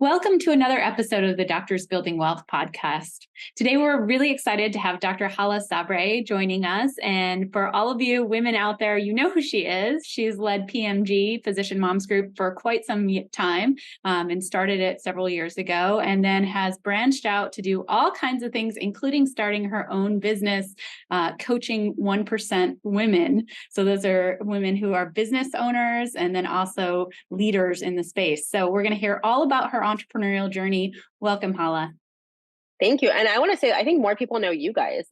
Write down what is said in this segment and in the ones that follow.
Welcome to another episode of the Doctors Building Wealth podcast. Today, we're really excited to have Dr. Hala Sabry joining us. And for all of you women out there, you know who she is. She's led PMG, Physician Moms Group, for quite some time and started it several years ago, and then has branched out to do all kinds of things, including starting her own business, coaching 1% women. So those are women who are business owners and then also leaders in the space. So we're going to hear all about her entrepreneurial journey. Welcome, Hala. Thank you. And I want to say, I think more people know you guys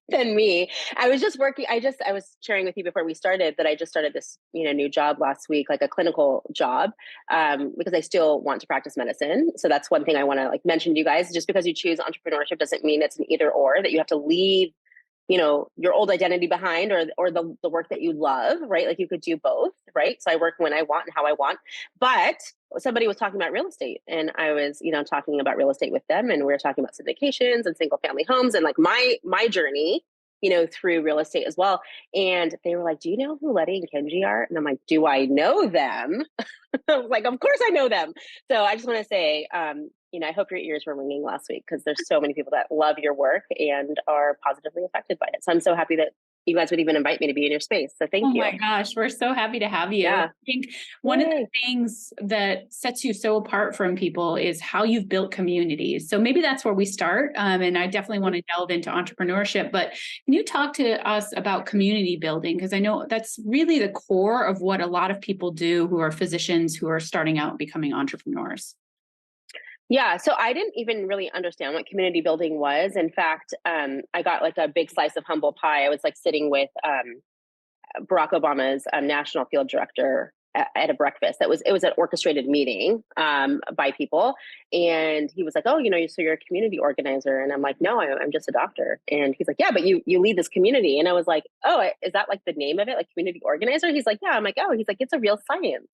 than me. I was just working. I was sharing with you before we started that I just started this, new job last week, like a clinical job, because I still want to practice medicine. So that's one thing I want to mention to you guys. Just because you choose entrepreneurship doesn't mean it's an either or, that you have to leave your old identity behind or the work that you love, right? Like you could do both, right? So I work when I want and how I want. But somebody was talking about real estate, and I was, talking about real estate with them, and we were talking about syndications and single family homes and my journey, through real estate as well. And they were like, "Do you know who Letty and Kenji are?" And I'm like, "Do I know them?" I was like, "Of course I know them." So I just want to say, I hope your ears were ringing last week, because there's so many people that love your work and are positively affected by it. So I'm so happy that you guys would even invite me to be in your space. So thank you. Oh my gosh, we're so happy to have you. Yeah. I think one of the things that sets you so apart from people is how you've built communities. So maybe that's where we start. And I definitely want to delve into entrepreneurship, but can you talk to us about community building? Because I know that's really the core of what a lot of people do who are physicians who are starting out and becoming entrepreneurs. Yeah. So I didn't even really understand what community building was. In fact, I got a big slice of humble pie. I was sitting with Barack Obama's national field director at a breakfast. It was an orchestrated meeting by people. And he was like, "Oh, so you're a community organizer." And I'm like, "No, I'm just a doctor." And he's like, "Yeah, but you lead this community." And I was like, "Oh, is that the name of it? Like community organizer?" He's like, "Yeah." I'm like, "Oh." He's like, "It's a real science."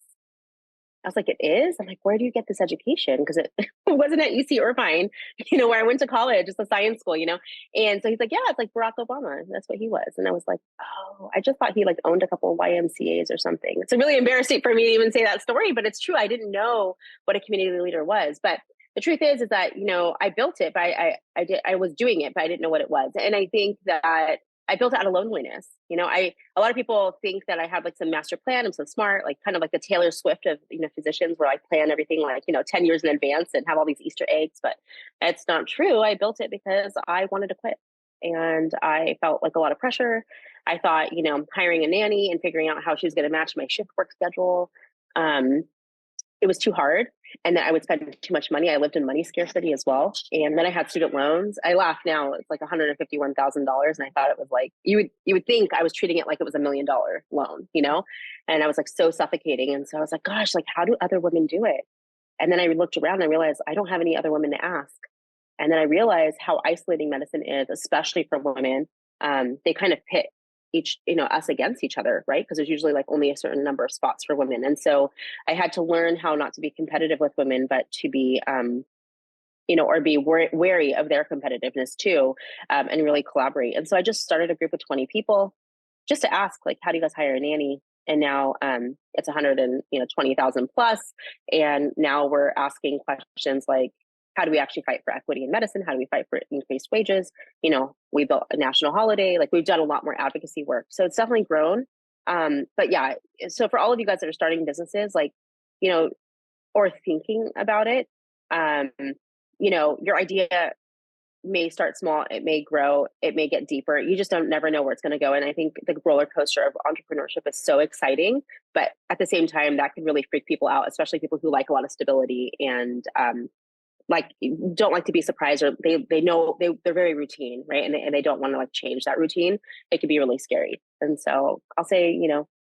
I was like, "It is?" I'm like, "Where do you get this education?" Because it wasn't at UC Irvine, where I went to college. It's a science school, And so he's like, "Yeah, it's like Barack Obama. That's what he was." And I was like, "Oh, I just thought he owned a couple of YMCA's or something." It's really embarrassing for me to even say that story, but it's true. I didn't know what a community leader was. But the truth is that, I built it, but I was doing it, but I didn't know what it was. And I think that I built it out of loneliness. A lot of people think that I have some master plan. I'm so smart, kind of like the Taylor Swift of, physicians, where I plan everything 10 years in advance and have all these Easter eggs, but it's not true. I built it because I wanted to quit, and I felt a lot of pressure. I thought, hiring a nanny and figuring out how she was going to match my shift work schedule. It was too hard, and that I would spend too much money. I lived in money scarcity as well. And then I had student loans. I laugh now, it's $151,000. And I thought it was you would think I was treating it like it was $1 million loan, and I was so suffocating. And so I was like, gosh, how do other women do it? And then I looked around and I realized I don't have any other women to ask. And then I realized how isolating medicine is, especially for women. They kind of pit us against each other, right? Because there's usually only a certain number of spots for women. And so I had to learn how not to be competitive with women, but to be, or be wary of their competitiveness too, and really collaborate. And so I just started a group of 20 people just to ask, how do you guys hire a nanny? And now it's 120,000 plus. And now we're asking questions like, how do we actually fight for equity in medicine? How do we fight for increased wages? We built a national holiday. We've done a lot more advocacy work. So it's definitely grown. But yeah, so for all of you guys that are starting businesses, or thinking about it, your idea may start small, it may grow, it may get deeper. You just never know where it's going to go. And I think the roller coaster of entrepreneurship is so exciting, but at the same time, that can really freak people out, especially people who like a lot of stability and, don't like to be surprised, or they know they're very routine, right? And they don't want to change that routine. It can be really scary. And so I'll say,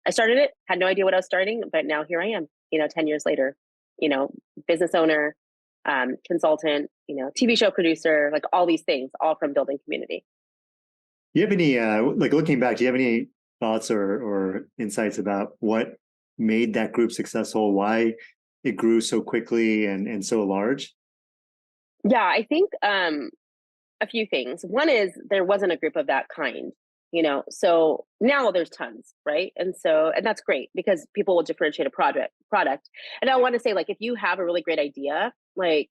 I started it, had no idea what I was starting, but now here I am, 10 years later, business owner, consultant, TV show producer, all these things, all from building community. Do you have any, looking back, do you have any thoughts or insights about what made that group successful, why it grew so quickly and so large? Yeah, I think a few things. One is there wasn't a group of that kind, So now there's tons, right? And that's great because people will differentiate a product. And I want to say, like, if you have a really great idea, like,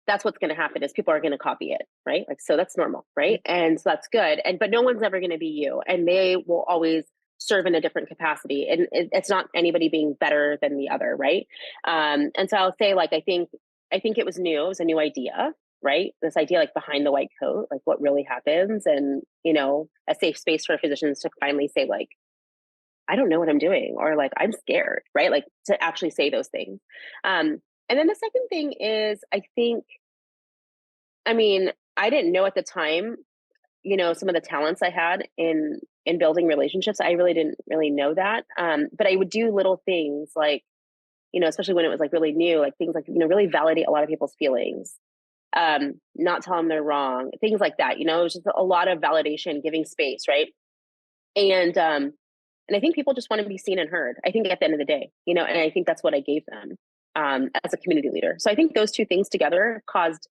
that's what's going to happen is people are going to copy it, right? Like, so that's normal, right? And so that's good. But no one's ever going to be you, and they will always serve in a different capacity. And it's not anybody being better than the other, right? And so I'll say, like, I think it was new. It was a new idea, right? This idea, like, behind the white coat, like, what really happens, and a safe space for physicians to finally say, like, I don't know what I'm doing, or like, I'm scared, right? Like, to actually say those things. And then the second thing is, I mean, I didn't know at the time, some of the talents I had in building relationships. I really didn't really know that. But I would do little things like, especially when it was like really new, like things like, really validate a lot of people's feelings, not tell them they're wrong, things like that. It was just a lot of validation, giving space, right? And I think people just want to be seen and heard, I think, at the end of the day, and I think that's what I gave them as a community leader. So I think those two things together caused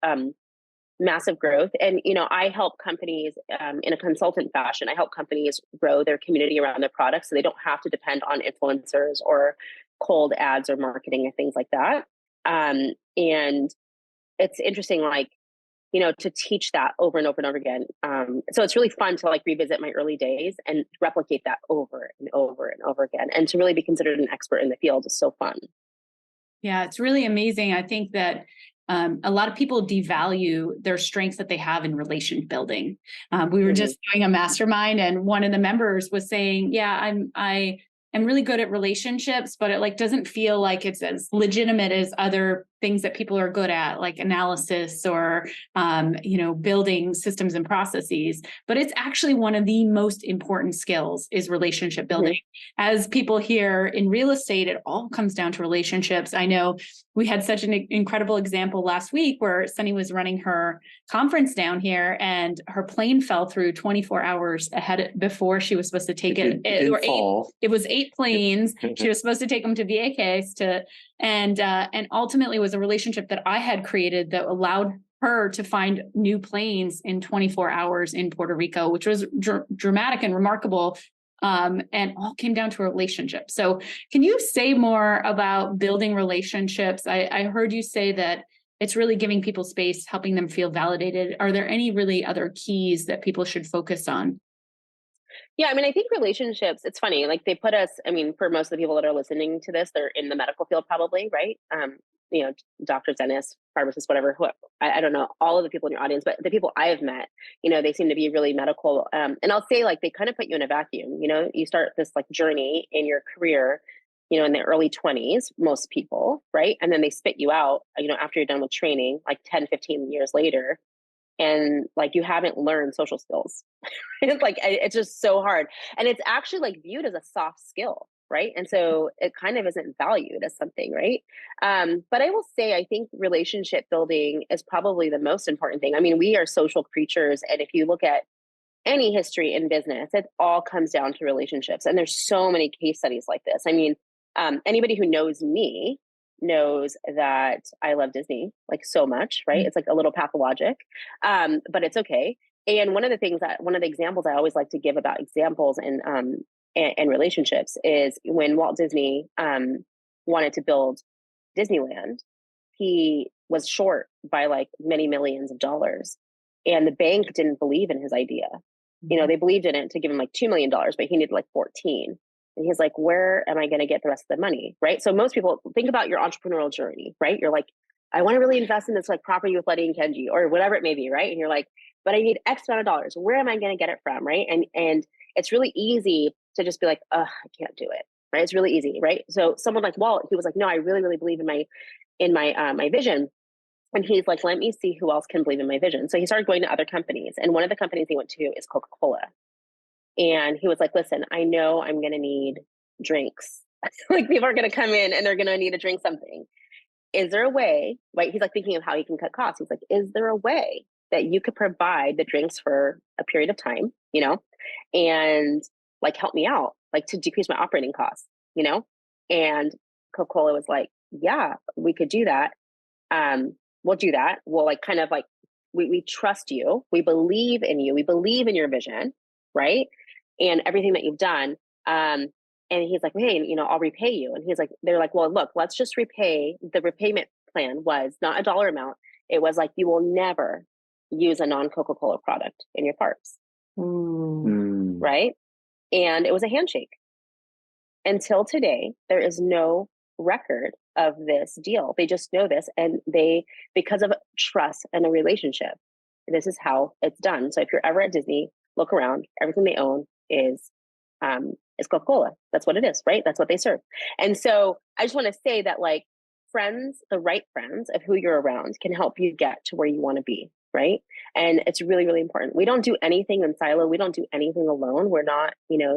massive growth. And, I help companies in a consultant fashion. I help companies grow their community around their products so they don't have to depend on influencers or cold ads or marketing and things like that. And it's interesting, like, to teach that over and over and over again. So it's really fun to, like, revisit my early days and replicate that over and over and over again. And to really be considered an expert in the field is so fun. Yeah, it's really amazing. I think that a lot of people devalue their strengths that they have in relation building. We were just doing a mastermind, and one of the members was saying, "Yeah, I am really good at relationships, but it, like, doesn't feel like it's as legitimate as other things that people are good at, like analysis or building systems and processes. But it's actually one of the most important skills is relationship building. As people here in real estate, it all comes down to relationships. I know we had such an incredible example last week where Sunny was running her conference down here, and her plane fell through 24 hours ahead before she was supposed to take it. It was 8 planes. She was supposed to take them to VA and ultimately was a relationship that I had created that allowed her to find new planes in 24 hours in Puerto Rico, which was dramatic and remarkable. And all came down to a relationship. So can you say more about building relationships? I heard you say that it's really giving people space, helping them feel validated. Are there any really other keys that people should focus on? Yeah, I mean, I think relationships, it's funny, like, they put us, I mean, for most of the people that are listening to this, they're in the medical field probably, right? Doctors, dentists, pharmacists, whatever, whoever. I don't know all of the people in your audience, but the people I have met, they seem to be really medical. And I'll say, like, they kind of put you in a vacuum. You start this, like, journey in your career, in the early 20s, most people, right? And then they spit you out, after you're done with training, like 10, 15 years later. And, like, you haven't learned social skills. It's like, it's just so hard. And it's actually, like, viewed as a soft skill, right? And so it kind of isn't valued as something, right? But I will say, I think relationship building is probably the most important thing. I mean, we are social creatures. And if you look at any history in business, it all comes down to relationships. And there's so many case studies like this. I mean, anybody who knows me knows that I love Disney, like, so much, right? It's like a little pathologic, but it's okay. And one of the examples I always like to give about examples and relationships is when Walt Disney wanted to build Disneyland, he was short by, like, many millions of dollars, and the bank didn't believe in his idea. They believed in it to give him like $2 million, but he needed like 14. And he's like, where am I going to get the rest of the money? Right. So most people think about your entrepreneurial journey, right? You're like, I want to really invest in this, like, property with Letty and Kenji or whatever it may be. Right. And you're like, but I need X amount of dollars. Where am I going to get it from? Right. And it's really easy to just be like, I can't do it. Right. It's really easy. Right. So someone like Walt, he was like, no, I really, really believe in my vision. And he's like, let me see who else can believe in my vision. So he started going to other companies. And one of the companies he went to is Coca-Cola. And he was like, listen, I know I'm going to need drinks. Like, people are going to come in and they're going to need to drink something. Is there a way, right? He's like thinking of how he can cut costs. He's like, is there a way that you could provide the drinks for a period of time, and, like, help me out, like, to decrease my operating costs, And Coca-Cola was like, yeah, we could do that. We'll do that. We'll, like, kind of like, we trust you. We believe in you. We believe in your vision. Right. and everything that you've done. And he's like, hey, I'll repay you. And he's like, they're like, well, look, let's just repay. The repayment plan was not a dollar amount. It was like, you will never use a non-Coca-Cola product in your parks. Right? And it was a handshake. Until today, there is no record of this deal. They just know this, and because of trust and a relationship, this is how it's done. So if you're ever at Disney, look around. Everything they own is Coca-Cola. That's what it is, right? That's what they serve. And so I just want to say that, like, friends, the right friends of who you're around can help you get to where you want to be, right? And it's really, really important. We don't do anything in silo. We don't do anything alone. We're not,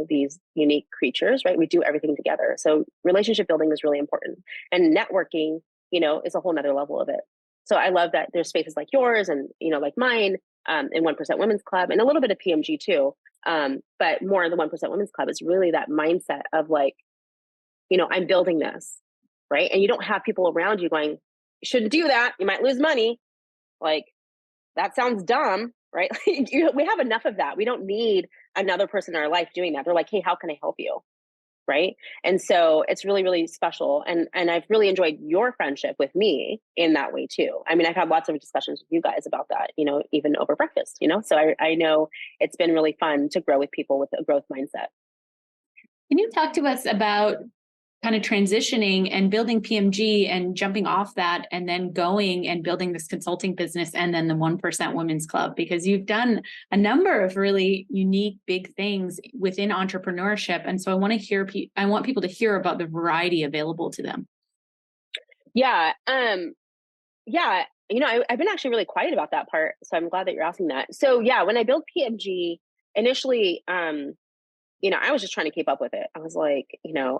these unique creatures, right? We do everything together. So relationship building is really important. And networking, is a whole nother level of it. So I love that there's spaces like yours and, like mine, and 1% Women's Club, and a little bit of PMG too. But more of the 1% Women's Club is really that mindset of like, I'm building this, right? And you don't have people around you going, you shouldn't do that. You might lose money. Like, that sounds dumb, right? We have enough of that. We don't need another person in our life doing that. They're like, hey, how can I help you? Right. And so it's really, really special. And I've really enjoyed your friendship with me in that way too. I mean, I've had lots of discussions with you guys about that, even over breakfast, so I know it's been really fun to grow with people with a growth mindset. Can you talk to us about kind of transitioning and building PMG and jumping off that and then going and building this consulting business and then the 1% Women's Club? Because you've done a number of really unique, big things within entrepreneurship. And so I want people to hear about the variety available to them. Yeah. Yeah. I've been actually really quiet about that part. So I'm glad that you're asking that. So yeah, when I built PMG initially, I was just trying to keep up with it. I was like,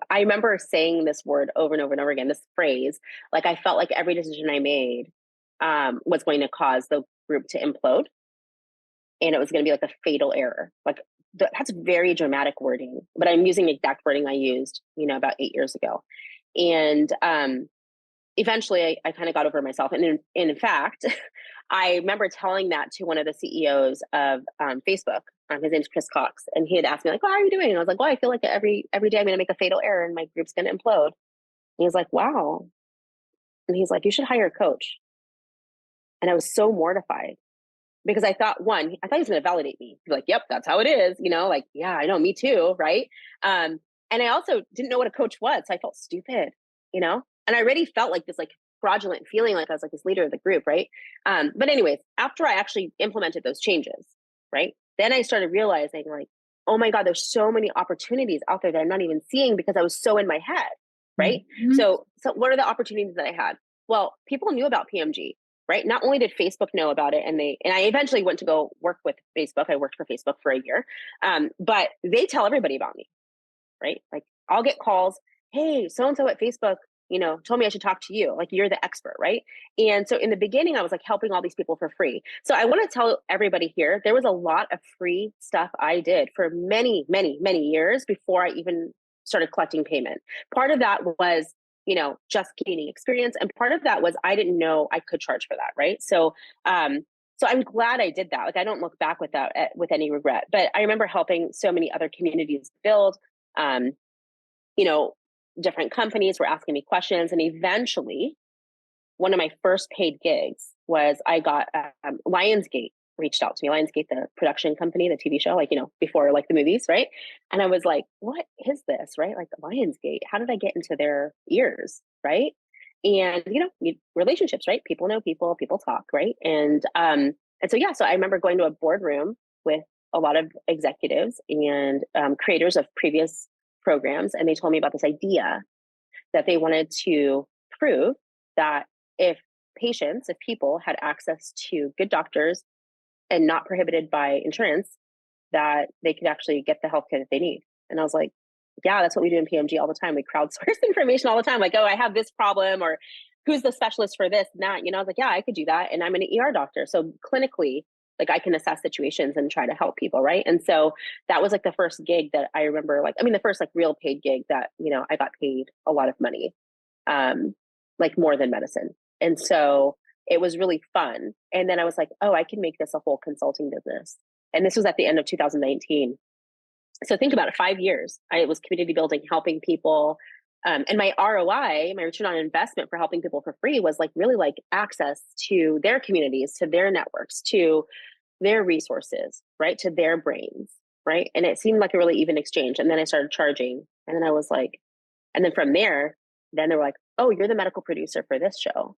I remember saying this word over and over and over again, this phrase, like I felt like every decision I made was going to cause the group to implode. And it was going to be like a fatal error. Like that's very dramatic wording, but I'm using the exact wording I used, about 8 years ago. And eventually I kind of got over myself. And in fact, I remember telling that to one of the CEOs of Facebook. His name's Chris Cox. And he had asked me like, how are you doing? And I was like, well, I feel like every day I'm going to make a fatal error and my group's going to implode. And he's like, wow. And he's like, you should hire a coach. And I was so mortified because I thought he was going to validate me. He'd be like, yep, that's how it is. Like, yeah, I know, me too. Right. And I also didn't know what a coach was. So I felt stupid, and I already felt like this like fraudulent feeling, like I was like this leader of the group. Right. But anyways, after I actually implemented those changes, right, then I started realizing like, oh my God, there's so many opportunities out there that I'm not even seeing because I was so in my head. Right. Mm-hmm. So what are the opportunities that I had? Well, people knew about PMG, right? Not only did Facebook know about it, and I eventually went to go work with Facebook. I worked for Facebook for a year. But they tell everybody about me, right? Like I'll get calls, hey, so-and-so at Facebook, told me I should talk to you. Like you're the expert, right? And so in the beginning, I was like helping all these people for free. So I want to tell everybody here, there was a lot of free stuff I did for many, many, many years before I even started collecting payment. Part of that was, just gaining experience. And part of that was I didn't know I could charge for that, right? So I'm glad I did that. Like I don't look back with that with any regret. But I remember helping so many other communities build, different companies were asking me questions. And eventually, one of my first paid gigs was I got Lionsgate reached out to me. Lionsgate, the production company, the TV show, before like the movies, right? And I was like, what is this, right? Like Lionsgate, how did I get into their ears, right? And, relationships, right? People know people talk, right? And so I remember going to a boardroom with a lot of executives and creators of previous programs. And they told me about this idea that they wanted to prove that if people had access to good doctors and not prohibited by insurance, that they could actually get the healthcare that they need. And I was like, yeah, that's what we do in PMG all the time. We crowdsource information all the time. Like, oh, I have this problem, or who's the specialist for this and that. I was like, yeah, I could do that. And I'm an ER doctor. So clinically, like I can assess situations and try to help people. Right. And so that was like the first gig that I remember, the first like real paid gig that, I got paid a lot of money, like more than medicine. And so it was really fun. And then I was like, oh, I can make this a whole consulting business. And this was at the end of 2019. So think about it, 5 years. I was community building, helping people. And my ROI, my return on investment for helping people for free was like really like access to their communities, to their networks, to their resources, right? To their brains, right? And it seemed like a really even exchange. And then I started charging. And then I was like, and then from there, then they were like, oh, you're the medical producer for this show.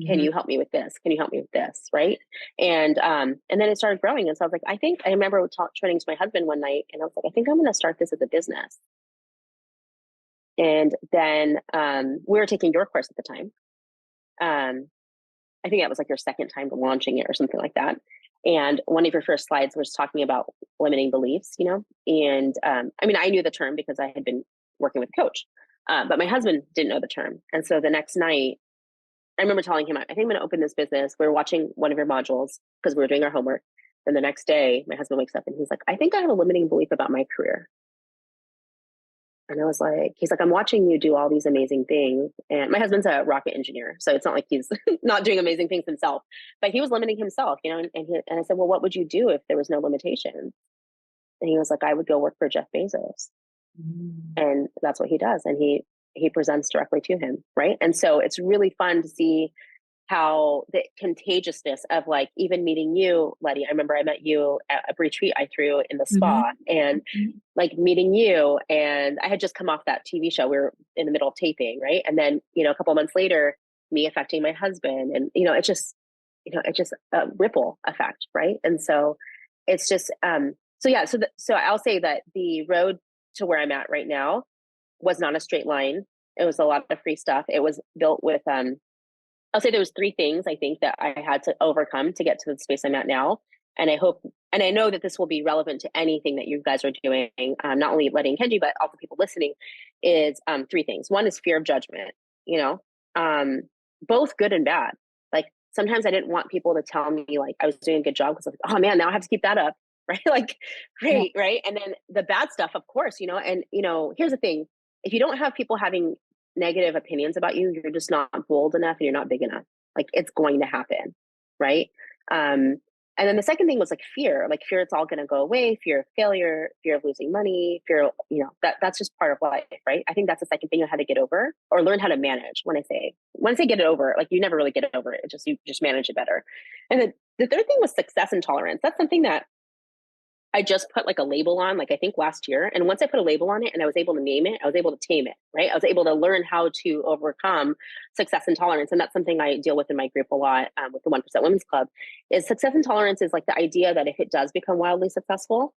Can you help me with this? Can you help me with this? Right. And then it started growing. And so I was like, I remember training to my husband one night and I was like, I think I'm going to start this as a business. And then we were taking your course at the time. I think that was like your second time launching it or something like that. And one of your first slides was talking about limiting beliefs, you know? And I mean, I knew the term because I had been working with a coach, but my husband didn't know the term. And so the next night, I remember telling him, I think I'm going to open this business. We were watching one of your modules because we were doing our homework. And the next day, my husband wakes up and he's like, I think I have a limiting belief about my career. And I was like, he's like, I'm watching you do all these amazing things. And my husband's a rocket engineer. So it's not like he's not doing amazing things himself, but he was limiting himself, you know? And I said, well, what would you do if there was no limitations? And he was like, I would go work for Jeff Bezos. And that's what he does. And he presents directly to him. Right. And so it's really fun to see how the contagiousness of like even meeting you, Letty. I remember I met you at a retreat I threw in the spa and like meeting you. And I had just come off that TV show. We were in the middle of taping. Right. And then, you know, a couple of months later, me affecting my husband and, you know, it's just a ripple effect. Right. And so it's just, so I'll say that the road to where I'm at right now was not a straight line. It was a lot of free stuff. It was built with, I'll say there was 3 things I think that I had to overcome to get to the space I'm at now. And I hope, and I know that this will be relevant to anything that you guys are doing, not only Letty and Kenji, but also people listening, is 3 things. One is fear of judgment, you know, both good and bad. Like sometimes I didn't want people to tell me like I was doing a good job because I was like, oh man, now I have to keep that up. Right. Like, great. Yeah. Right. And then the bad stuff, of course, you know, and, you know, here's the thing. If you don't have people having negative opinions about you, you're just not bold enough and you're not big enough. Like it's going to happen. Right. And then the second thing was like fear it's all going to go away, fear of failure, fear of losing money, fear, you know, that's just part of life. Right. I think that's the second thing I had to get over or learn how to manage. When I say get it over, like you never really get over it. You just manage it better. And then the third thing was success and tolerance. That's something that I just put like a label on, like I think last year. And once I put a label on it and I was able to name it, I was able to tame it, right? I was able to learn how to overcome success and tolerance. And that's something I deal with in my group a lot with the 1% Women's Club is success and tolerance is like the idea that if it does become wildly successful,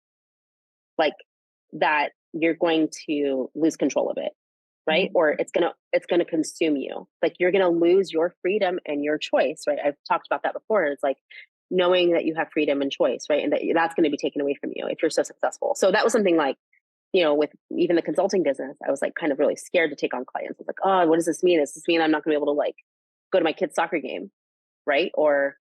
like that you're going to lose control of it, right? Or it's gonna consume you. Like you're gonna lose your freedom and your choice, right? I've talked about that before. It's like knowing that you have freedom and choice, right? And that's going to be taken away from you if you're so successful. So that was something like, you know, with even the consulting business, I was like kind of really scared to take on clients. I was like, oh, what does this mean? Does this mean I'm not going to be able to like go to my kid's soccer game, right? Or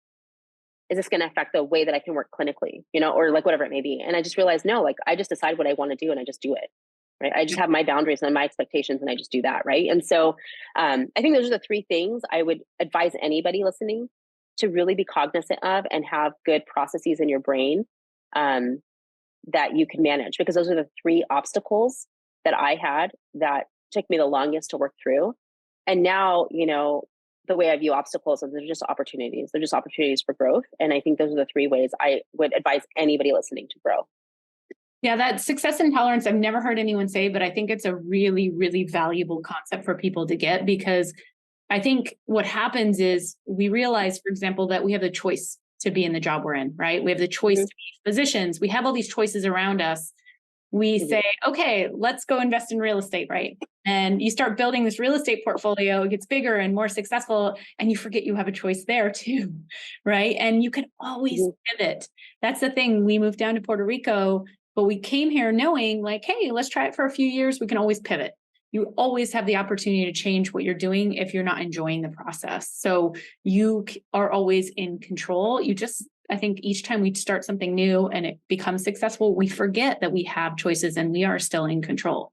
is this going to affect the way that I can work clinically, you know, or like whatever it may be? And I just realized, no, like I just decide what I want to do and I just do it, right? I just have my boundaries and my expectations and I just do that, right? And so I think those are the 3 things I would advise anybody listening to really be cognizant of and have good processes in your brain that you can manage, because those are the 3 obstacles that I had that took me the longest to work through. And now, you know, the way I view obstacles is they're just opportunities. They're just opportunities for growth. And I think those are the 3 ways I would advise anybody listening to grow. Yeah, that success and tolerance, I've never heard anyone say, but I think it's a really, really valuable concept for people to get, because I think what happens is we realize, for example, that we have the choice to be in the job we're in, right? We have the choice to be physicians. We have all these choices around us. We say, okay, let's go invest in real estate, right? And you start building this real estate portfolio, it gets bigger and more successful, and you forget you have a choice there too, right? And you can always pivot. That's the thing. We moved down to Puerto Rico, but we came here knowing like, hey, let's try it for a few years. We can always pivot. You always have the opportunity to change what you're doing if you're not enjoying the process. So you are always in control. I think each time we start something new and it becomes successful, we forget that we have choices and we are still in control.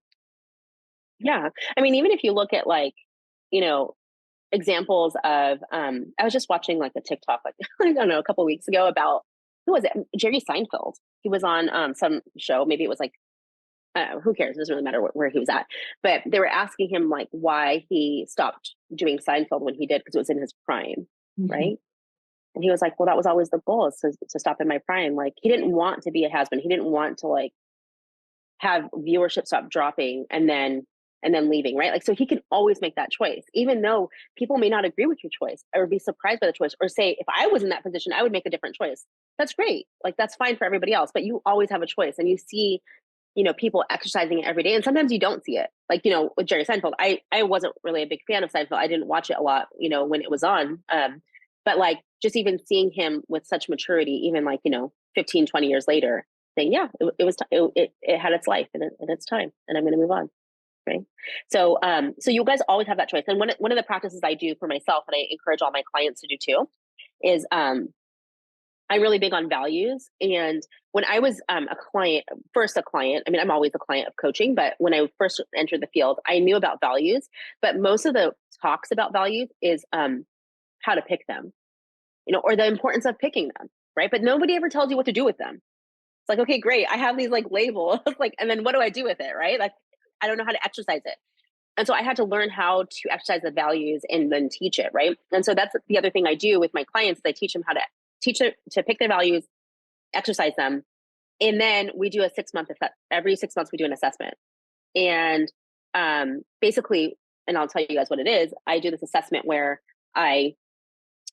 Yeah. I mean, even if you look at like, you know, examples of, I was just watching like a TikTok, like, I don't know, a couple of weeks ago about, who was it? Jerry Seinfeld. He was on some show. Maybe it was like who cares? It doesn't really matter where he was at. But they were asking him like why he stopped doing Seinfeld when he did, because it was in his prime, right? And he was like, well, that was always the goal, is to stop in my prime. Like, he didn't want to be a has-been. He didn't want to like have viewership stop dropping and then leaving, right? Like, so he can always make that choice, even though people may not agree with your choice or be surprised by the choice, or say, if I was in that position, I would make a different choice. That's great. Like, that's fine for everybody else, but you always have a choice, and you see, people exercising it every day. And sometimes you don't see it. Like, with Jerry Seinfeld, I wasn't really a big fan of Seinfeld. I didn't watch it a lot, when it was on. But like, just even seeing him with such maturity, even like, 15, 20 years later, saying, yeah, it had its life and its time, and I'm going to move on. Right. So, so you guys always have that choice. And one of the practices I do for myself, and I encourage all my clients to do too, is, I'm really big on values. And when I was a client, I mean, I'm always a client of coaching, but when I first entered the field, I knew about values, but most of the talks about values is how to pick them, or the importance of picking them, right? But nobody ever tells you what to do with them. It's like, okay, great, I have these like labels, like, and then what do I do with it, right? Like, I don't know how to exercise it. And so I had to learn how to exercise the values and then teach it, right? And so that's the other thing I do with my clients, is I teach them how to to pick their values, exercise them. And then we do a 6-month, every 6 months we do an assessment. And basically, and I'll tell you guys what it is, I do this assessment where I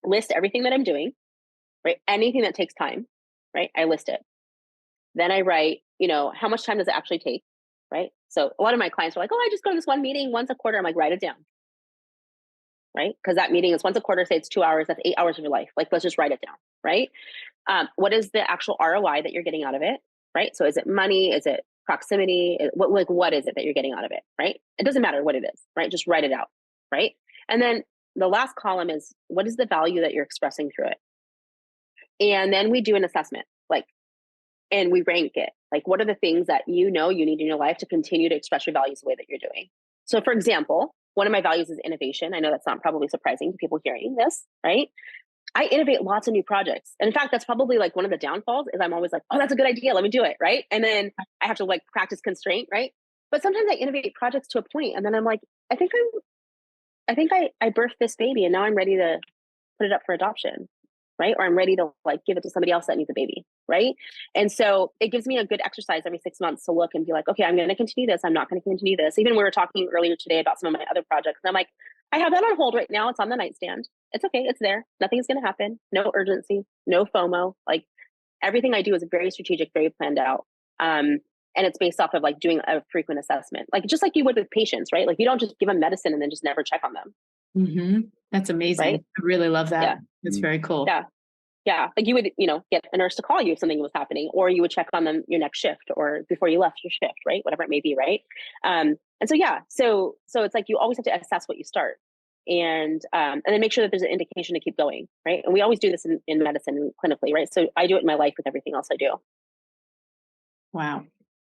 list everything that I'm doing, right? Anything that takes time, right? I list it. Then I write, how much time does it actually take, right? So a lot of my clients are like, oh, I just go to this one meeting once a quarter. I'm like, write it down, right? Because that meeting is once a quarter, say it's 2 hours, that's 8 hours of your life. Like, let's just write it down, right? What is the actual ROI that you're getting out of it, right? So is it money? Is it proximity? What is it that you're getting out of it, right? It doesn't matter what it is, right? Just write it out, right? And then the last column is, what is the value that you're expressing through it? And then we do an assessment, and we rank it. Like, what are the things that you need in your life to continue to express your values the way that you're doing? So for example, one of my values is innovation. I know that's not probably surprising to people hearing this, right? I innovate lots of new projects. And in fact, that's probably like one of the downfalls, is I'm always like, oh, that's a good idea, let me do it, right? And then I have to like practice constraint, right? But sometimes I innovate projects to a point, and then I'm like, I think I birthed this baby, and now I'm ready to put it up for adoption, right? Or I'm ready to like give it to somebody else that needs a baby, right? And so it gives me a good exercise every 6 months to look and be like, okay, I'm going to continue this. I'm not going to continue this. Even we were talking earlier today about some of my other projects, and I'm like, I have that on hold right now. It's on the nightstand. It's okay. It's there. Nothing's going to happen. No urgency, no FOMO. Like, everything I do is very strategic, very planned out. And it's based off of like doing a frequent assessment, like just like you would with patients, right? Like, you don't just give them medicine and then just never check on them. That's amazing. Right? I really love that. Yeah. It's very cool. Yeah. Yeah. Like, you would, get a nurse to call you if something was happening, or you would check on them your next shift or before you left your shift, right? Whatever it may be. Right. And so, yeah, so it's like, you always have to assess what you start, and then make sure that there's an indication to keep going. Right. And we always do this in medicine clinically. Right. So I do it in my life with everything else I do. Wow.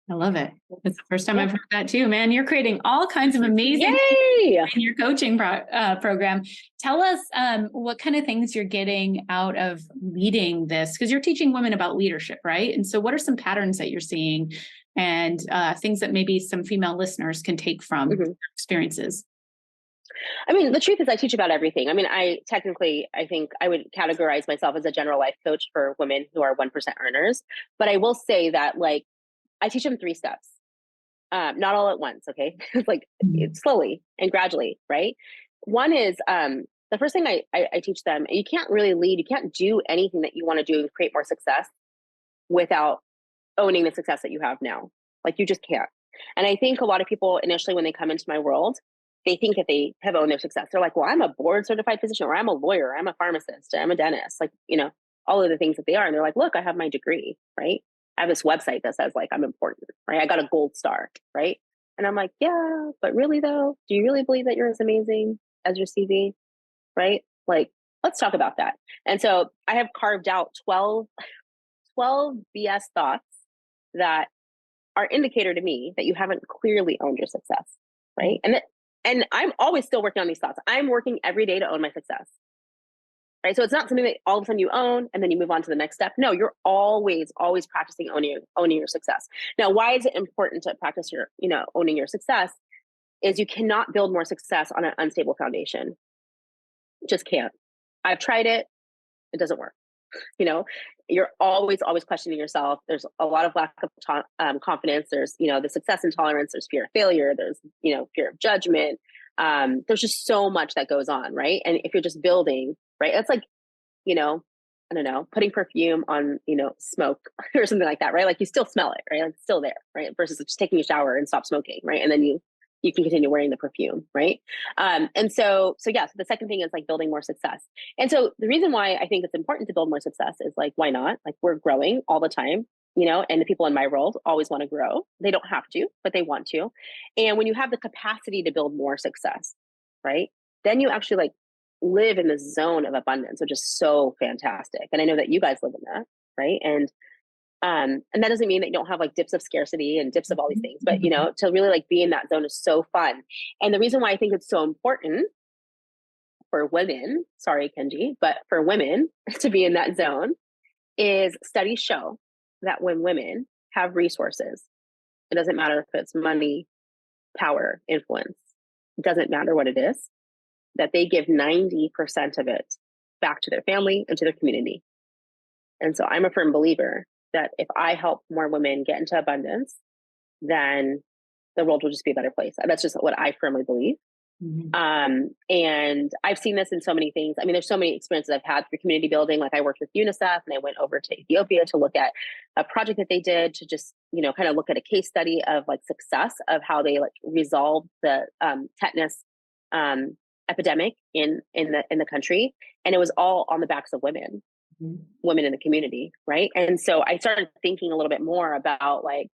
I love it. It's the first time I've heard that too, man. You're creating all kinds of amazing Yay! in your coaching program. Tell us what kind of things you're getting out of leading this, because you're teaching women about leadership, right? And so what are some patterns that you're seeing, and things that maybe some female listeners can take from experiences? I mean, the truth is, I teach about everything. I mean, I think I would categorize myself as a general life coach for women who are 1% earners. But I will say that, like, I teach them 3 steps, not all at once. Okay. It's like, it's slowly and gradually. Right. One is, the first thing I teach them, you can't really lead. You can't do anything that you want to do to create more success without owning the success that you have now. Like, you just can't. And I think a lot of people initially, when they come into my world, they think that they have owned their success. They're like, well, I'm a board certified physician, or I'm a lawyer, I'm a pharmacist, I'm a dentist, like, all of the things that they are. And they're like, look, I have my degree, right? I have this website that says like, I'm important, right? I got a gold star, right? And I'm like, yeah, but really though, do you really believe that you're as amazing as your CV, right? Like, let's talk about that. And so I have carved out 12 BS thoughts that are indicator to me that you haven't clearly owned your success, right? And I'm always still working on these thoughts. I'm working every day to own my success. right? So it's not something that all of a sudden you own and then you move on to the next step. No, you're always practicing owning your success. Now, why is it important to practice owning your success? Is you cannot build more success on an unstable foundation. Just can't. I've tried it. It doesn't work. You're always questioning yourself. There's a lot of lack of confidence. There's, the success intolerance. There's fear of failure. There's, fear of judgment. There's just so much that goes on, right? And if you're just building, right, it's like, I don't know, putting perfume on, smoke or something like that, right? Like you still smell it, right? Like it's still there, right? Versus just taking a shower and stop smoking, right? And then you can continue wearing the perfume, right? And so the second thing is like building more success. And so the reason why I think it's important to build more success is like, why not? Like we're growing all the time, and the people in my world always want to grow. They don't have to, but they want to. And when you have the capacity to build more success, right? Then you actually like live in this zone of abundance, which is so fantastic. And I know that you guys live in that, right? And that doesn't mean that you don't have like dips of scarcity and dips of all these things, but to really like be in that zone is so fun. And the reason why I think it's so important for women, sorry, Kenji, but for women to be in that zone is studies show that when women have resources, it doesn't matter if it's money, power, influence, it doesn't matter what it is, that they give 90% of it back to their family and to their community. And so I'm a firm believer that if I help more women get into abundance, then the world will just be a better place. That's just what I firmly believe. Mm-hmm. And I've seen this in so many things. I mean, there's so many experiences I've had through community building. Like I worked with UNICEF and I went over to Ethiopia to look at a project that they did to just, kind of look at a case study of like success of how they like resolved the tetanus epidemic in the country. And it was all on the backs of women. Women in the community, right? And so I started thinking a little bit more about like,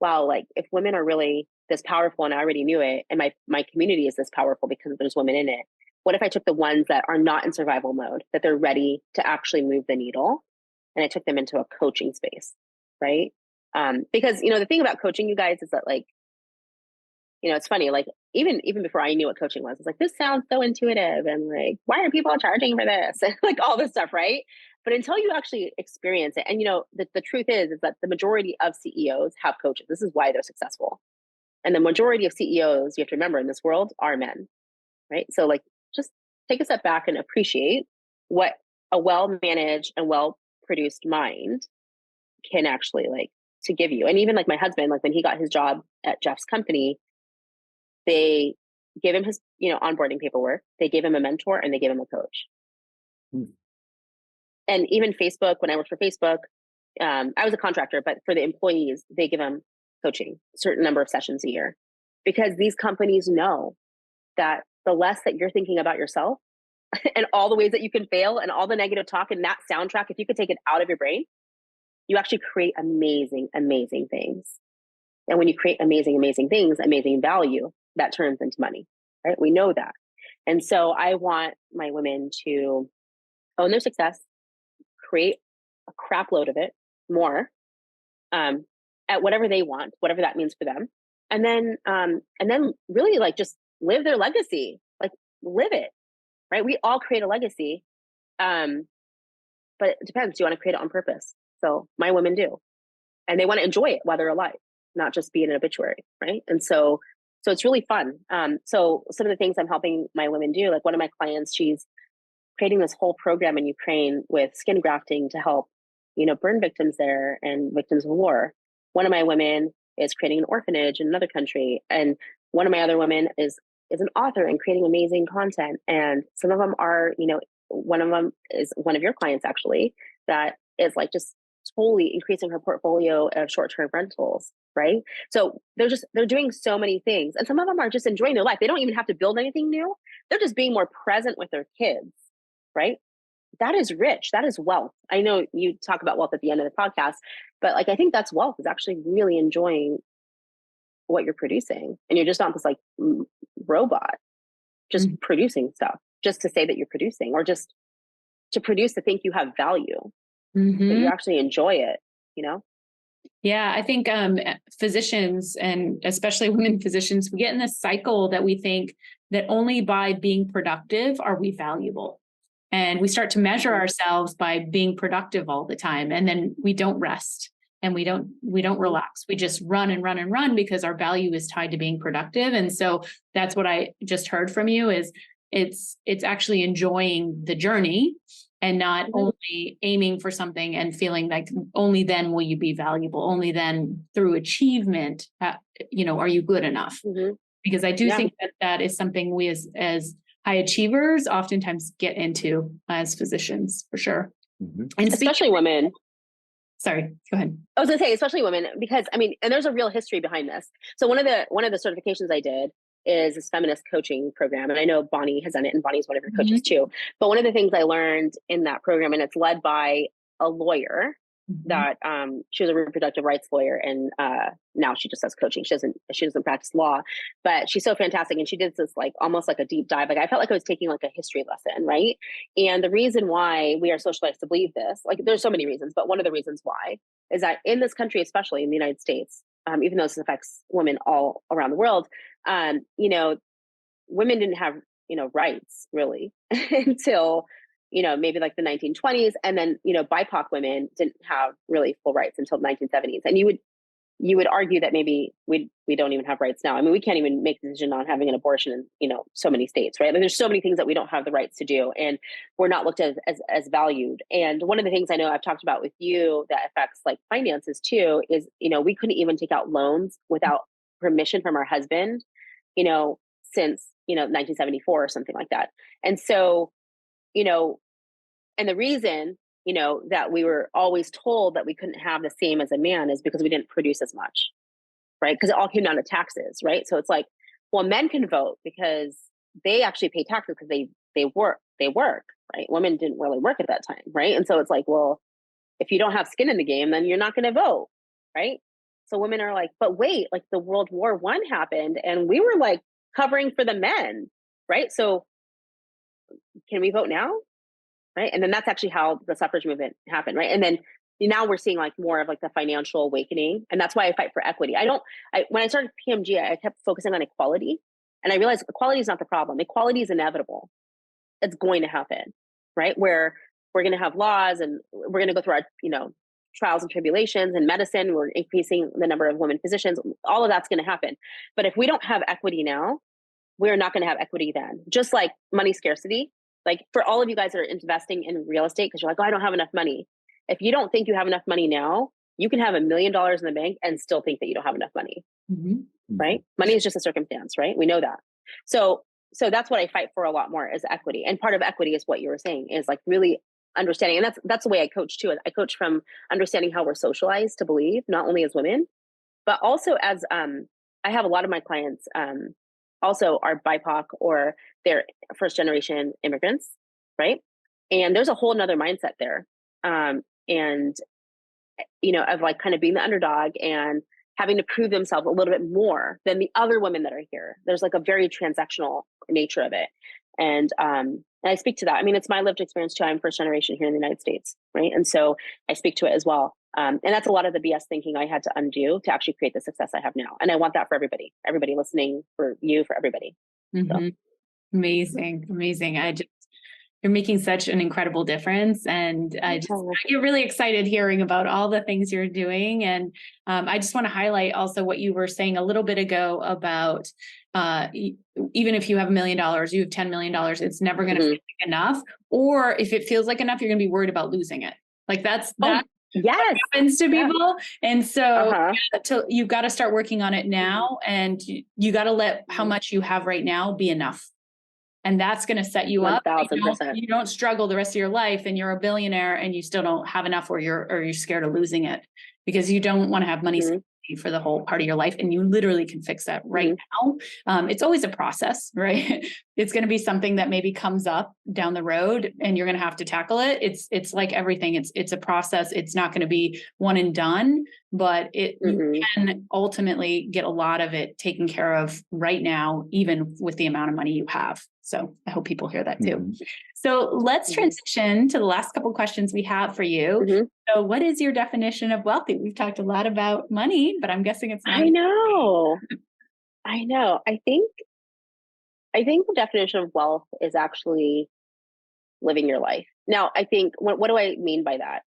wow, like if women are really this powerful, and I already knew it, and my community is this powerful because there's women in it. What if I took the ones that are not in survival mode, that they're ready to actually move the needle, and I took them into a coaching space, right? Because the thing about coaching, you guys, is that like, it's funny, like even before I knew what coaching was, it's like, this sounds so intuitive and like, why are people charging for this? And like all this stuff, right? But until you actually experience it, and the truth is that the majority of CEOs have coaches. This is why they're successful. And the majority of CEOs, you have to remember, in this world are men, right? So like, just take a step back and appreciate what a well-managed and well-produced mind can actually like to give you. And even like my husband, like when he got his job at Jeff's company, they gave him his, onboarding paperwork. They gave him a mentor and they gave him a coach. And even Facebook, when I worked for Facebook, I was a contractor, but for the employees, they give them coaching, a certain number of sessions a year, because these companies know that the less that you're thinking about yourself and all the ways that you can fail and all the negative talk and that soundtrack, if you could take it out of your brain, you actually create amazing, amazing things. And when you create amazing, amazing things, amazing value, that turns into money, right? We know that. And so I want my women to own their success, create a crap load of it, more, at whatever they want, whatever that means for them. And then really like just live their legacy, like live it, right? We all create a legacy. But it depends. Do you want to create it on purpose? So my women do, and they want to enjoy it while they're alive, not just be in an obituary, right? And so it's really fun. So some of the things I'm helping my women do, like one of my clients, she's creating this whole program in Ukraine with skin grafting to help, burn victims there and victims of war. One of my women is creating an orphanage in another country. And one of my other women is an author and creating amazing content. And some of them are, one of them is one of your clients actually, that is like just totally increasing her portfolio of short-term rentals, right? So they're doing so many things. And some of them are just enjoying their life. They don't even have to build anything new. They're just being more present with their kids, right? That is rich. That is wealth. I know you talk about wealth at the end of the podcast, but like, I think that's wealth, is actually really enjoying what you're producing. And you're just not this like robot, just producing stuff just to say that you're producing, or just to produce to think you have value, but you actually enjoy it, Yeah, I think physicians, and especially women physicians, we get in this cycle that we think that only by being productive are we valuable. And we start to measure ourselves by being productive all the time. And then we don't rest and we don't relax. We just run and run and run because our value is tied to being productive. And so that's what I just heard from you is it's actually enjoying the journey and not only aiming for something and feeling like only then will you be valuable. Only then through achievement, are you good enough? Because I do think that is something we as high achievers oftentimes get into as physicians, for sure. And especially women. Sorry, go ahead. I was going to say, especially women, because and there's a real history behind this. So one of the certifications I did is this feminist coaching program. And I know Bonnie has done it, and Bonnie's one of your coaches too. But one of the things I learned in that program, and it's led by a lawyer that she was a reproductive rights lawyer, and now she just does coaching. She doesn't practice law, but she's so fantastic. And she did this like almost like a deep dive. Like I felt like I was taking like a history lesson, right? And the reason why we are socialized to believe this, like there's so many reasons, but one of the reasons why is that in this country, especially in the United States, even though this affects women all around the world, women didn't have rights really until maybe like the 1920s. And then, BIPOC women didn't have really full rights until the 1970s. And you would argue that maybe we don't even have rights now. I mean, we can't even make a decision on having an abortion in, so many states, right? Like, there's so many things that we don't have the rights to do, and we're not looked at as valued. And one of the things I know I've talked about with you that affects like finances too, is, we couldn't even take out loans without permission from our husband, since, 1974 or something like that. And so, and the reason, that we were always told that we couldn't have the same as a man is because we didn't produce as much, right? Because it all came down to taxes, right? So it's like, well, men can vote because they actually pay taxes because they work, right? Women didn't really work at that time, right? And so it's like, well, if you don't have skin in the game, then you're not going to vote, right? So women are like, but wait, like the World War I happened and we were like covering for the men, right? So can we vote now? Right. And then that's actually how the suffrage movement happened. Right. And then now we're seeing like more of like the financial awakening. And that's why I fight for equity. When I started PMG, I kept focusing on equality, and I realized equality is not the problem. Equality is inevitable. It's going to happen. Right. Where we're going to have laws and we're going to go through our, trials and tribulations in medicine. We're increasing the number of women physicians. All of that's going to happen. But if we don't have equity now, we're not going to have equity then. Just like money scarcity. Like for all of you guys that are investing in real estate because you're like, oh, I don't have enough money. If you don't think you have enough money now, you can have $1 million in the bank and still think that you don't have enough money, right? Money is just a circumstance, right? We know that. So that's what I fight for a lot more is equity. And part of equity is what you were saying is like really understanding. And that's the way I coach too. I coach from understanding how we're socialized to believe, not only as women, but also as I have a lot of my clients also are BIPOC or they're first generation immigrants, right? And there's a whole nother mindset there. And, of like kind of being the underdog and having to prove themselves a little bit more than the other women that are here. There's like a very transactional nature of it. And I speak to that. I mean, it's my lived experience too. I'm first generation here in the United States, right? And so I speak to it as well. And that's a lot of the BS thinking I had to undo to actually create the success I have now. And I want that for everybody listening, for you, for everybody. So. Amazing. You're making such an incredible difference. And I get really excited hearing about all the things you're doing. And I just want to highlight also what you were saying a little bit ago about even if you have $1 million, you have $10 million, it's never going to feel like enough. Or if it feels like enough, you're going to be worried about losing it. Like that happens to people. And so you've got to start working on it now. And you got to let how much you have right now be enough. And that's going to set you 1,000%. up. You don't struggle the rest of your life and you're a billionaire and you still don't have enough or you're scared of losing it because you don't want to have money for the whole part of your life. And you literally can fix that right now. It's always a process, right? It's going to be something that maybe comes up down the road and you're going to have to tackle it. It's like everything. It's a process. It's not going to be one and done, but you can ultimately get a lot of it taken care of right now, even with the amount of money you have. So I hope people hear that too. So let's transition to the last couple of questions we have for you. So what is your definition of wealthy? We've talked a lot about money, but I'm guessing it's not. I know. I think the definition of wealth is actually living your life. Now, I think, what do I mean by that?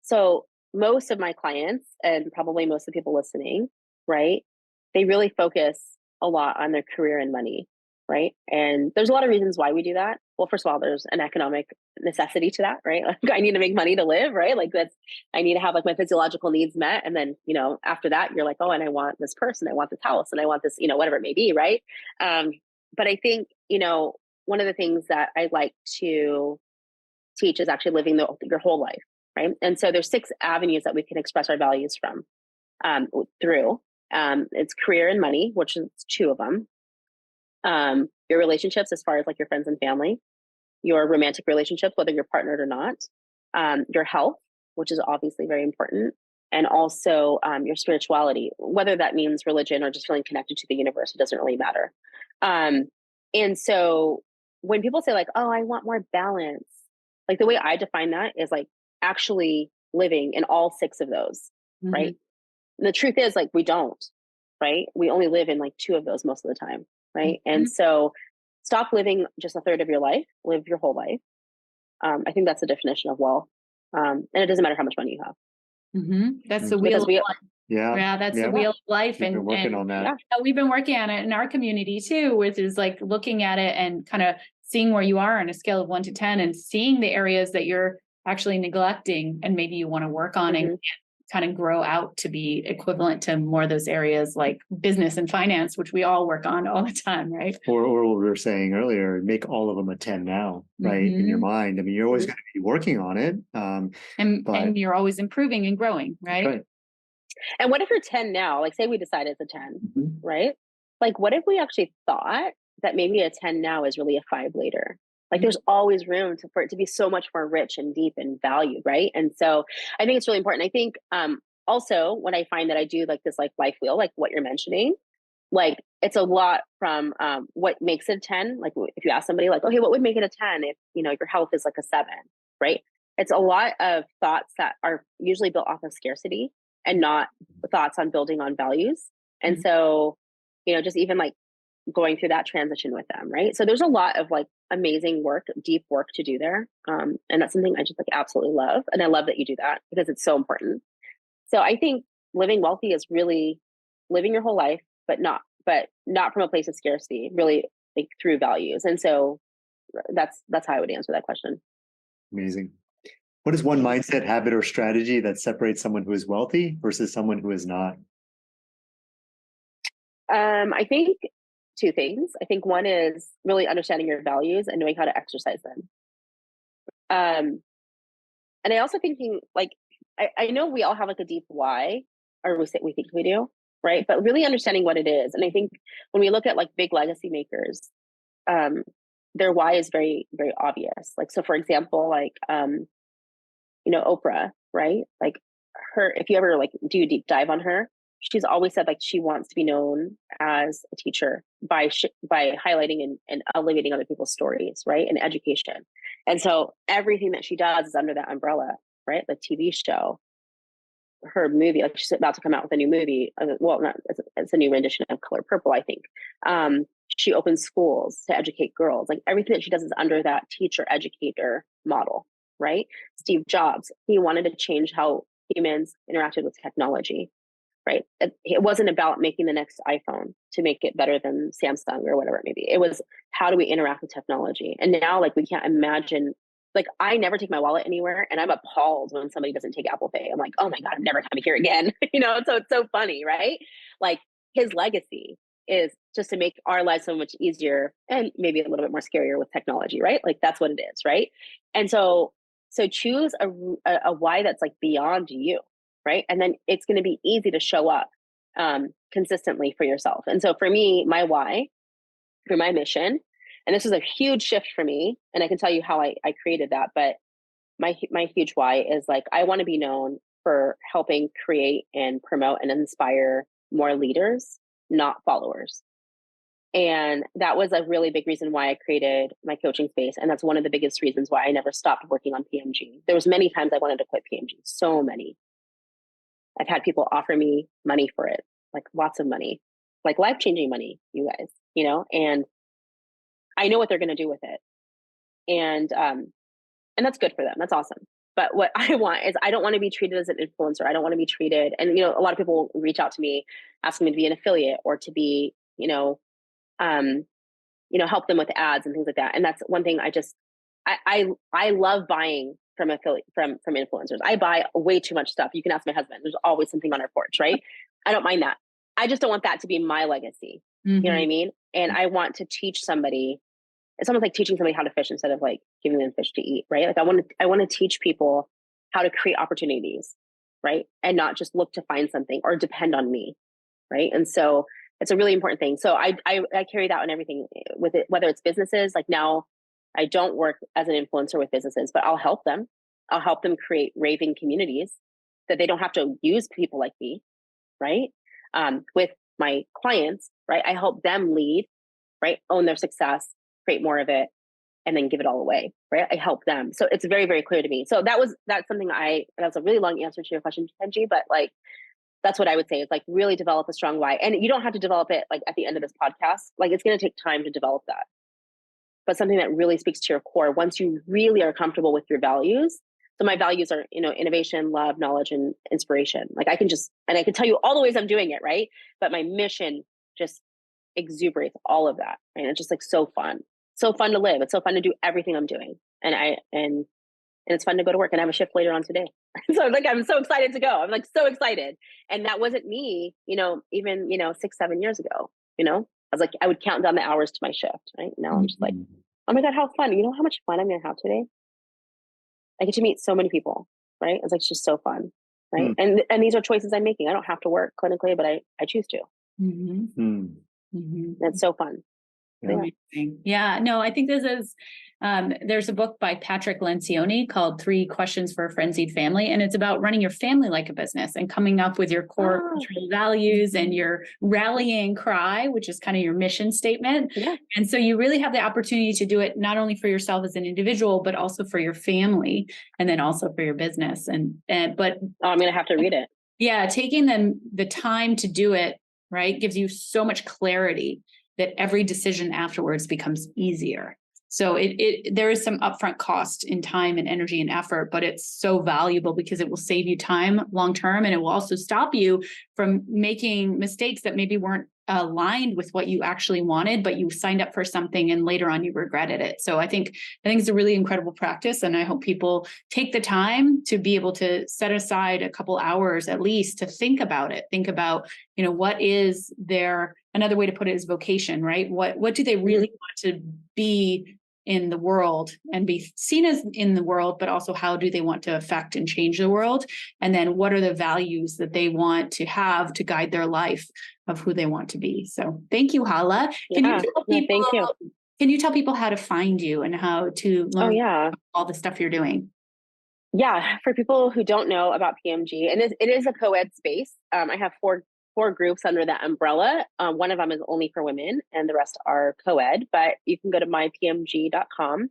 So most of my clients, and probably most of the people listening, right, they really focus a lot on their career and money, right? And there's a lot of reasons why we do that. Well, first of all, there's an economic necessity to that, right? Like I need to make money to live, right? Like I need to have like my physiological needs met. And then, after that, you're like, oh, and I want this person, I want this house, and I want this, whatever it may be, right? But I think, one of the things that I like to teach is actually living your whole life, right? And so there's 6 avenues that we can express our values from through. It's career and money, which is 2 of them. Your relationships, as far as like your friends and family, your romantic relationships, whether you're partnered or not, your health, which is obviously very important, and also your spirituality, whether that means religion or just feeling connected to the universe, it doesn't really matter. And so when people say like, oh, I want more balance, like the way I define that is like actually living in all 6 of those, right? And the truth is like, we don't, right? We only live in like 2 of those most of the time, right? And so stop living just a third of your life, live your whole life. I think that's the definition of wealth. And it doesn't matter how much money you have. That's the wheel of life. Yeah, that's the wheel of life. We've been working on that. We've been working on it in our community too, which is like looking at it and kind of seeing where you are on a scale of 1 to 10 and seeing the areas that you're actually neglecting and maybe you want to work on and kind of grow out to be equivalent to more of those areas like business and finance, which we all work on all the time, right? Or what we were saying earlier, make all of them a 10 now, right? In your mind. I mean, you're always going to be working on it. And you're always improving and growing, right? And what if you're 10 now? Like say we decide it's a 10, right? Like what if we actually thought that maybe a 10 now is really a 5 later? Like there's always room for it to be so much more rich and deep and valued, right? And so I think it's really important. I think also when I find that I do like this like life wheel, like what you're mentioning, like it's a lot from what makes it a 10. Like if you ask somebody like, okay, what would make it a 10 if your health is like a 7, right? It's a lot of thoughts that are usually built off of scarcity and not thoughts on building on values. And so, just even like going through that transition with them, right? So there's a lot of like amazing work, deep work to do there. And that's something I just like absolutely love. And I love that you do that because it's so important. So I think living wealthy is really living your whole life, but not from a place of scarcity, really like through values. And so that's how I would answer that question. Amazing. What is one mindset, habit, or strategy that separates someone who is wealthy versus someone who is not? I think 2 things. I think one is really understanding your values and knowing how to exercise them. And I also thinking like, I know we all have like a deep why, or we think we do, right? But really understanding what it is. And I think when we look at like big legacy makers, their why is very, very obvious. Like, so for example, like, Oprah, right? Like her, if you ever like do a deep dive on her, she's always said like she wants to be known as a teacher by highlighting and elevating other people's stories, right? And education. And so everything that she does is under that umbrella, right? The TV show, her movie, like she's about to come out with a new movie. Well, not it's a new rendition of Color Purple, I think. She opens schools to educate girls. Like everything that she does is under that teacher educator model, right? Steve Jobs, he wanted to change how humans interacted with technology, right? It wasn't about making the next iPhone to make it better than Samsung or whatever it may be. It was how do we interact with technology? And now like we can't imagine, like I never take my wallet anywhere and I'm appalled when somebody doesn't take Apple Pay. I'm like, oh my God, I'm never coming here again. So it's so funny, right? Like his legacy is just to make our lives so much easier and maybe a little bit more scarier with technology, right? Like that's what it is, right? And so choose a why that's like beyond you, right? And then it's going to be easy to show up consistently for yourself. And so for me, my why, for my mission, and this was a huge shift for me, and I can tell you how I created that, but my huge why is like, I want to be known for helping create and promote and inspire more leaders, not followers. And that was a really big reason why I created my coaching space. And that's one of the biggest reasons why I never stopped working on PMG. There was many times I wanted to quit PMG, so many. I've had people offer me money for it, like lots of money, like life-changing money, you guys, and I know what they're going to do with it. And that's good for them. That's awesome. But what I want is, I don't want to be treated as an influencer. I don't want to be treated. And, a lot of people reach out to me asking me to be an affiliate or to be, help them with ads and things like that. And that's one thing I love buying from affiliate, from influencers. I buy way too much stuff. You can ask my husband. There's always something on our porch, right? I don't mind that. I just don't want that to be my legacy. You know what I mean? And I want to teach somebody. It's almost like teaching somebody how to fish instead of like giving them fish to eat, right? Like I want to teach people how to create opportunities, right? And not just look to find something or depend on me, right? And so it's a really important thing. So I carry that on everything with it, whether it's businesses. Like now, I don't work as an influencer with businesses, but I'll help them. I'll help them create raving communities that they don't have to use people like me, right? With my clients, right? I help them lead, right? Own their success, create more of it, and then give it all away, right? I help them. So it's very, very clear to me. So that's something that's a really long answer to your question, Kenji, but like, that's what I would say is like really develop a strong why. And you don't have to develop it like at the end of this podcast. Like it's going to take time to develop that. But something that really speaks to your core once you really are comfortable with your values. So my values are, innovation, love, knowledge, and inspiration. Like I can tell you all the ways I'm doing it, right? But my mission just exuberates all of that. And it's just like so fun to live. It's so fun to do everything I'm doing. And it's fun to go to work, and I have a shift later on today. So like, I'm so excited to go. I'm like so excited. And that wasn't me, even, 6-7 years ago, I was like, I would count down the hours to my shift. Right now I'm just like, oh my God, how fun. You know how much fun I'm going to have today? I get to meet so many people, right? It's like, it's just so fun. Right. And these are choices I'm making. I don't have to work clinically, but I choose to. It's so fun. Yeah, no, I think this is, there's a book by Patrick Lencioni called 3 Questions for a Frenzied Family. And it's about running your family like a business and coming up with your core cultural values and your rallying cry, which is kind of your mission statement. Yeah. And so you really have the opportunity to do it not only for yourself as an individual, but also for your family and then also for your business. But I'm going to have to read it. Yeah, taking the time to do it, right, gives you so much clarity that every decision afterwards becomes easier. So there is some upfront cost in time and energy and effort, but it's so valuable because it will save you time long-term, and it will also stop you from making mistakes that maybe weren't aligned with what you actually wanted, but you signed up for something and later on you regretted it. So I think it's a really incredible practice. And I hope people take the time to be able to set aside a couple hours at least to think about it. Think about, what is their, another way to put it is vocation, right? What do they really want to be in the world and be seen as in the world, but also how do they want to affect and change the world? And then what are the values that they want to have to guide their life of who they want to be? So thank you, Hala. Can you tell people how to find you and how to learn all the stuff you're doing? Yeah, for people who don't know about PMG, and it is a co-ed space. I have four groups under that umbrella. One of them is only for women and the rest are co-ed, but you can go to mypmg.com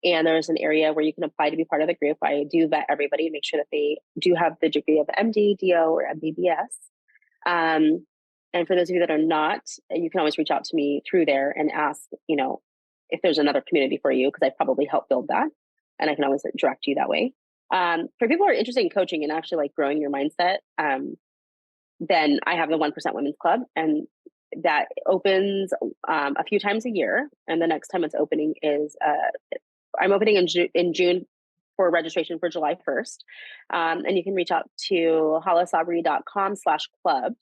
and there's an area where you can apply to be part of the group. I do vet everybody, make sure that they do have the degree of MD, DO, or MBBS. And for those of you that are not, you can always reach out to me through there and ask, if there's another community for you, because I probably helped build that and I can always direct you that way. For people who are interested in coaching and actually like growing your mindset, then I have the 1% Women's Club, and that opens a few times a year. And the next time it's opening is I'm opening in June for registration for July 1st. And you can reach out to halasabry.com/club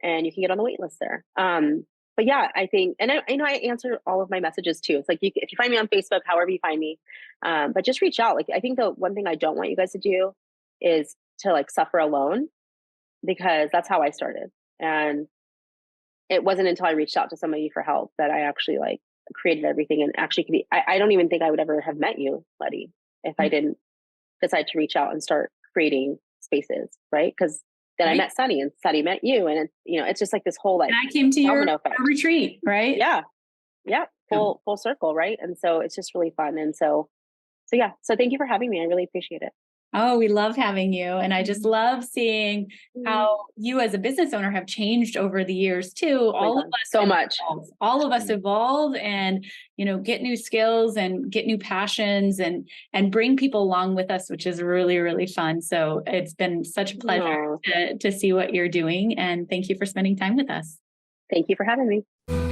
and you can get on the wait list there. But yeah, I think, and I answer all of my messages too. It's like if you find me on Facebook, however you find me, but just reach out. Like I think the one thing I don't want you guys to do is to like suffer alone, because that's how I started. And it wasn't until I reached out to somebody for help that I actually like created everything and actually I don't even think I would ever have met you, Letty, if I didn't decide to reach out and start creating spaces, right? Because then I met Sunny and Sunny met you. And it's just like this whole like, and I came to your retreat, right? Yeah. Yeah. Full circle. Right. And so it's just really fun. And so yeah. So thank you for having me. I really appreciate it. Oh, we love having you. And I just love seeing how you as a business owner have changed over the years too. All of us so much. All of us evolve and, get new skills and get new passions and bring people along with us, which is really, really fun. So it's been such a pleasure to see what you're doing. And thank you for spending time with us. Thank you for having me.